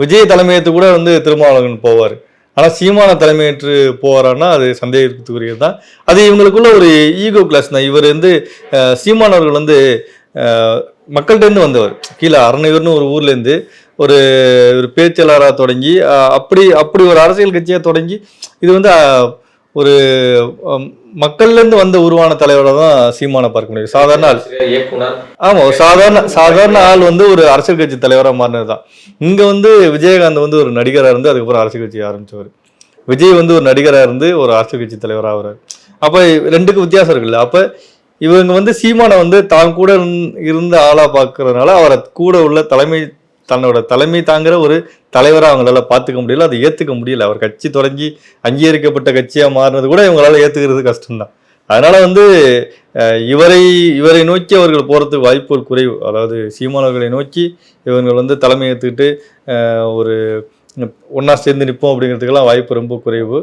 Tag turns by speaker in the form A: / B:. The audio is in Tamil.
A: விஜய் தலைமையேற்று கூட வந்து திருமாவளவன் போவார். ஆனால் சீமான தலைமையேற்று போவாரான்னா அது சந்தேகத்துக்குரியது தான். அது இவங்களுக்குள்ள ஒரு ஈகோ கிளாஸ் தான். இவர் வந்து சீமான் அவர்கள் வந்து மக்கள்கிட்டேருந்து வந்தவர். கீழே அரணையூர்னு ஒரு ஊர்லேருந்து ஒரு பேச்சாளராக தொடங்கி அப்படி அப்படி ஒரு அரசியல் கட்சியாக தொடங்கி இது வந்து ஒரு மக்கள்லேருந்து வந்த உருவான தலைவரை தான் சீமானை பார்க்க முடியும். சாதாரண ஆள், ஆமா, ஒரு சாதாரண ஆள் வந்து ஒரு அரசியல் கட்சி தலைவராக மாறினது தான். இங்க வந்து விஜயகாந்த் வந்து ஒரு நடிகராக இருந்து அதுக்கப்புறம் அரசியல் கட்சி ஆரம்பிச்சவர். விஜய் வந்து ஒரு நடிகராக இருந்து ஒரு அரசியல் கட்சி தலைவராக ஆகிறார். அப்ப ரெண்டுக்கும் வித்தியாசம் இருக்குல்ல. அப்ப இவங்க வந்து சீமானை வந்து தான் கூட இருந்த ஆளா பார்க்கறதுனால அவரை கூட உள்ள தன்னோட தலைமை தாங்கிற ஒரு தலைவராக அவங்களால பார்த்துக்க முடியல, அதை ஏற்றுக்க முடியல. அவர் கட்சி தொடங்கி அங்கீகரிக்கப்பட்ட கட்சியாக மாறினது கூட இவங்களால ஏற்றுக்கிறது கஷ்டம்தான். அதனால வந்து இவரை நோக்கி அவர்கள் போகிறதுக்கு வாய்ப்புகள் குறைவு. அதாவது சீமானவர்களை நோக்கி இவர்கள் வந்து தலைமை ஏற்றுக்கிட்டு ஒரு ஒன்றா சேர்ந்து நிற்போம் அப்படிங்கிறதுக்கெல்லாம் வாய்ப்பு ரொம்ப குறைவு.